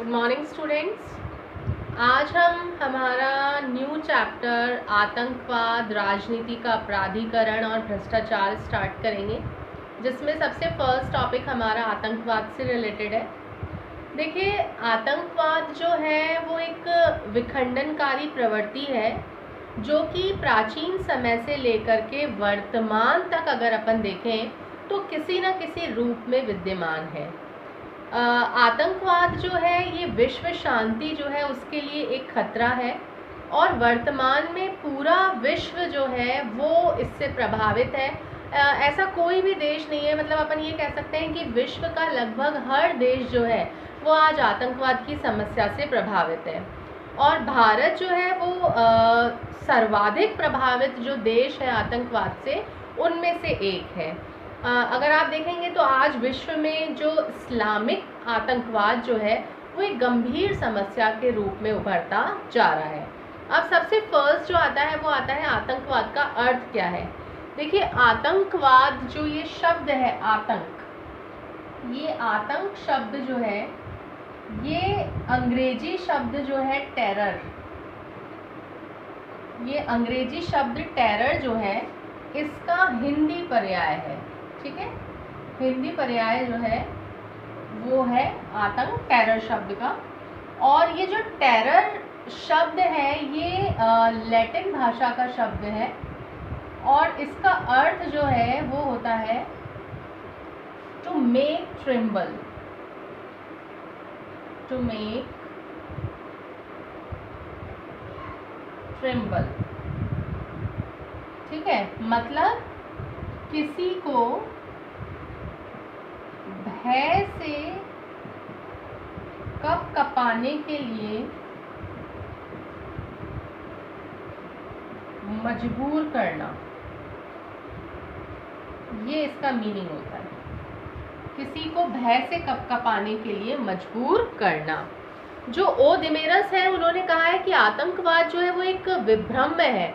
Good morning students. आज हम हमारा न्यू चैप्टर आतंकवाद, राजनीति का अपराधीकरण और भ्रष्टाचार स्टार्ट करेंगे, जिसमें सबसे फर्स्ट टॉपिक हमारा आतंकवाद से रिलेटेड है। देखिए, आतंकवाद जो है वो एक विखंडनकारी प्रवृत्ति है जो कि प्राचीन समय से लेकर के वर्तमान तक अगर अपन देखें तो किसी न किसी रूप में विद्यमान है। आतंकवाद जो है ये विश्व शांति जो है उसके लिए एक खतरा है और वर्तमान में पूरा विश्व जो है वो इससे प्रभावित है। ऐसा कोई भी देश नहीं है, मतलब अपन ये कह सकते हैं कि विश्व का लगभग हर देश जो है वो आज आतंकवाद की समस्या से प्रभावित है और भारत जो है वो सर्वाधिक प्रभावित जो देश है आतंकवाद से उनमें से एक है। अगर आप देखेंगे तो आज विश्व में जो इस्लामिक आतंकवाद जो है वो एक गंभीर समस्या के रूप में उभरता जा रहा है। अब सबसे फर्स्ट जो आता है वो आता है आतंकवाद का अर्थ क्या है। देखिए, आतंकवाद जो ये शब्द है आतंक, ये आतंक शब्द जो है ये अंग्रेजी शब्द जो है टेरर, ये अंग्रेजी शब्द टेरर जो है इसका हिंदी पर्याय है। ठीक है, हिंदी पर्याय जो है वो है आतंक, टेरर शब्द का। और ये जो टेरर शब्द है ये लैटिन भाषा का शब्द है और इसका अर्थ जो है वो होता है to make tremble, to make tremble. ठीक है, मतलब किसी को भय से कपाने के लिए मजबूर करना, ये इसका मीनिंग होता है। किसी को भय से कपाने के लिए मजबूर करना। जो ओ दिमेरस है उन्होंने कहा है कि आतंकवाद जो है वो एक विभ्रम है,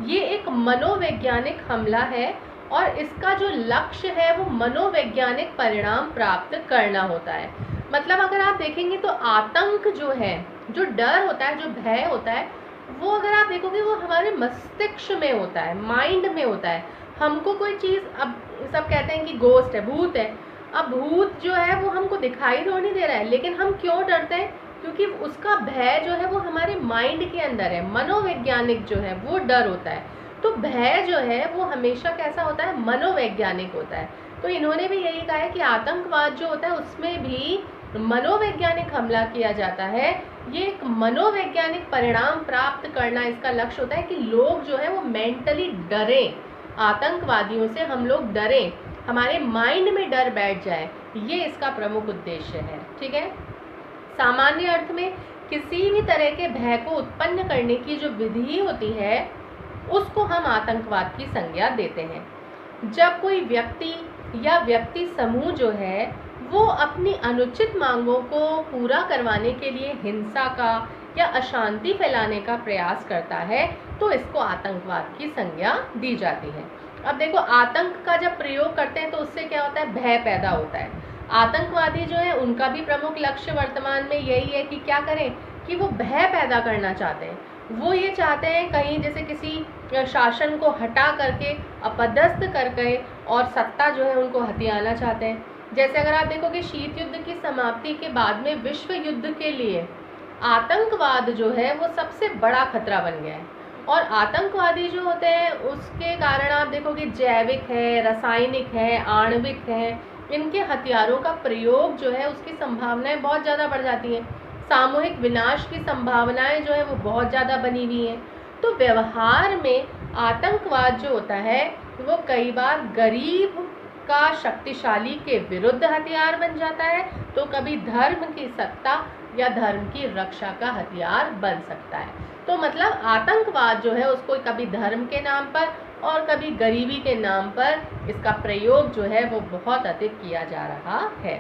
ये एक मनोवैज्ञानिक हमला है और इसका जो लक्ष्य है वो मनोवैज्ञानिक परिणाम प्राप्त करना होता है। मतलब अगर आप देखेंगे तो आतंक जो है, जो डर होता है, जो भय होता है, वो अगर आप देखोगे वो हमारे मस्तिष्क में होता है, माइंड में होता है। हमको कोई चीज़, अब सब कहते हैं कि गोस्ट है, भूत है। अब भूत जो है वो हमको दिखाई तो नहीं दे रहा है, लेकिन हम क्यों डरते हैं? क्योंकि उसका भय जो है वो हमारे माइंड के अंदर है, मनोवैज्ञानिक जो है वो डर होता है। तो भय जो है वो हमेशा कैसा होता है? मनोवैज्ञानिक होता है। तो इन्होंने भी यही कहा है कि आतंकवाद जो होता है उसमें भी मनोवैज्ञानिक हमला किया जाता है। ये एक मनोवैज्ञानिक परिणाम प्राप्त करना इसका लक्ष्य होता है कि लोग जो है वो मेंटली डरें, आतंकवादियों से हम लोग डरें, हमारे माइंड में डर बैठ जाए, ये इसका प्रमुख उद्देश्य है। ठीक है, सामान्य अर्थ में किसी भी तरह के भय को उत्पन्न करने की जो विधि होती है उसको हम आतंकवाद की संज्ञा देते हैं। जब कोई व्यक्ति या व्यक्ति समूह जो है वो अपनी अनुचित मांगों को पूरा करवाने के लिए हिंसा का या अशांति फैलाने का प्रयास करता है तो इसको आतंकवाद की संज्ञा दी जाती है। अब देखो, आतंक का जब प्रयोग करते हैं तो उससे क्या होता है? भय पैदा होता है। आतंकवादी जो है उनका भी प्रमुख लक्ष्य वर्तमान में यही है कि क्या करें कि वो भय पैदा करना चाहते हैं। वो ये चाहते हैं कहीं जैसे किसी शासन को हटा करके अपदस्थ करके और सत्ता जो है उनको हथियाना चाहते हैं। जैसे अगर आप देखोगे शीत युद्ध की समाप्ति के बाद में विश्व युद्ध के लिए आतंकवाद जो है वो सबसे बड़ा खतरा बन गया है। और आतंकवादी जो होते हैं उसके कारण आप देखोगे जैविक है, रासायनिक है, आणविक है, इनके हथियारों का प्रयोग जो है उसकी संभावनाएं बहुत ज़्यादा बढ़ जाती हैं। सामूहिक विनाश की संभावनाएं जो है वो बहुत ज़्यादा बनी हुई हैं। तो व्यवहार में आतंकवाद जो होता है वो कई बार गरीब का शक्तिशाली के विरुद्ध हथियार बन जाता है, तो कभी धर्म की सत्ता या धर्म की रक्षा का हथियार बन सकता है। तो मतलब आतंकवाद जो है उसको कभी धर्म के नाम पर और कभी गरीबी के नाम पर इसका प्रयोग जो है वो बहुत अधिक किया जा रहा है।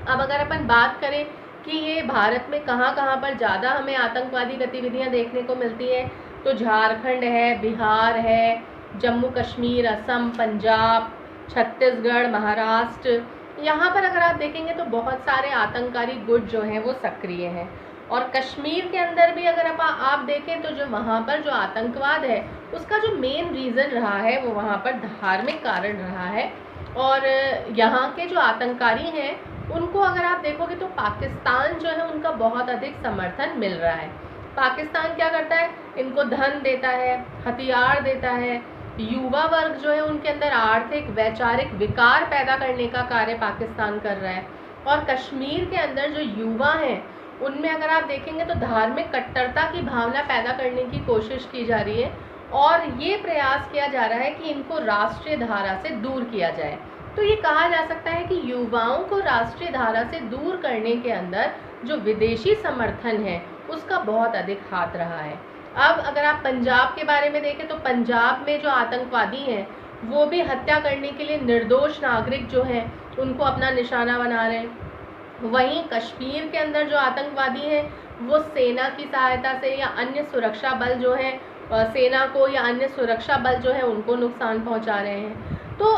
अब अगर अपन बात करें कि ये भारत में कहाँ कहाँ पर ज़्यादा हमें आतंकवादी गतिविधियाँ देखने को मिलती है, तो झारखंड है, बिहार है, जम्मू कश्मीर, असम, पंजाब, छत्तीसगढ़, महाराष्ट्र, यहाँ पर अगर आप देखेंगे तो बहुत सारे आतंककारी गुट जो हैं वो सक्रिय हैं। और कश्मीर के अंदर भी अगर आप देखें तो जो वहाँ पर जो आतंकवाद है उसका जो मेन रीज़न रहा है वो वहाँ पर धार्मिक कारण रहा है। और यहाँ के जो आतंककारी हैं उनको अगर आप देखोगे तो पाकिस्तान जो है उनका बहुत अधिक समर्थन मिल रहा है। पाकिस्तान क्या करता है, इनको धन देता है, हथियार देता है, युवा वर्ग जो है उनके अंदर आर्थिक वैचारिक विकार पैदा करने का कार्य पाकिस्तान कर रहा है। और कश्मीर के अंदर जो युवा हैं उनमें अगर आप देखेंगे तो धार्मिक कट्टरता की भावना पैदा करने की कोशिश की जा रही है और ये प्रयास किया जा रहा है कि इनको राष्ट्रीय धारा से दूर किया जाए। तो ये कहा जा सकता है कि युवाओं को राष्ट्रीय धारा से दूर करने के अंदर जो विदेशी समर्थन है उसका बहुत अधिक हाथ रहा है। अब अगर आप पंजाब के बारे में देखें तो पंजाब में जो आतंकवादी हैं वो भी हत्या करने के लिए निर्दोष नागरिक जो हैं उनको अपना निशाना बना रहे हैं। वहीं कश्मीर के अंदर जो आतंकवादी हैं वो सेना की सहायता से या अन्य सुरक्षा बल जो हैं सेना को या अन्य सुरक्षा बल जो है उनको नुकसान पहुंचा रहे हैं। तो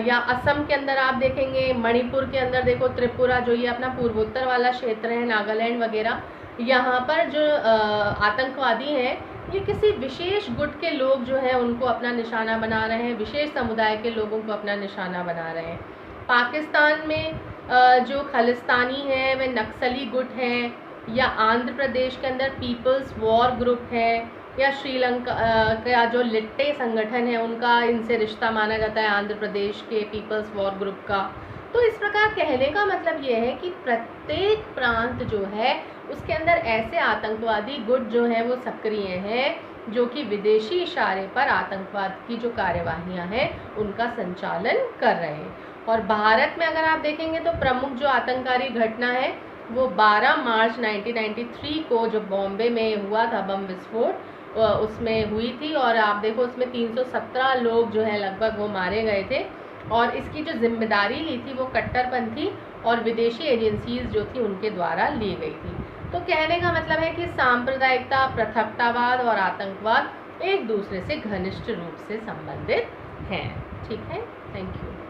या असम के अंदर आप देखेंगे, मणिपुर के अंदर देखो, त्रिपुरा जो ये अपना पूर्वोत्तर वाला क्षेत्र है, नागालैंड वगैरह, यहाँ पर जो आतंकवादी हैं ये किसी विशेष गुट के लोग जो हैं उनको अपना निशाना बना रहे हैं, विशेष समुदाय के लोगों को अपना निशाना बना रहे हैं। पाकिस्तान में जो खालिस्तानी हैं वे नक्सली गुट हैं, या आंध्र प्रदेश के अंदर पीपल्स वॉर ग्रुप है, या श्रीलंका का जो लिट्टे संगठन है उनका इनसे रिश्ता माना जाता है, आंध्र प्रदेश के पीपल्स वॉर ग्रुप का। तो इस प्रकार कहने का मतलब ये है कि प्रत्येक प्रांत जो है उसके अंदर ऐसे आतंकवादी गुट जो हैं वो सक्रिय हैं जो कि विदेशी इशारे पर आतंकवाद की जो कार्यवाहियां हैं उनका संचालन कर रहे हैं। और भारत में अगर आप देखेंगे तो प्रमुख जो आतंककारी घटना है वो 12 मार्च 1993 को जो बॉम्बे में हुआ था बम विस्फोट उसमें हुई थी। और आप देखो उसमें 317 लोग जो है लगभग वो मारे गए थे और इसकी जो जिम्मेदारी ली थी वो कट्टरपंथी और विदेशी एजेंसीज जो थी उनके द्वारा ली गई थी। तो कहने का मतलब है कि सांप्रदायिकता, पृथकतावाद और आतंकवाद एक दूसरे से घनिष्ठ रूप से संबंधित हैं। ठीक है, थैंक यू।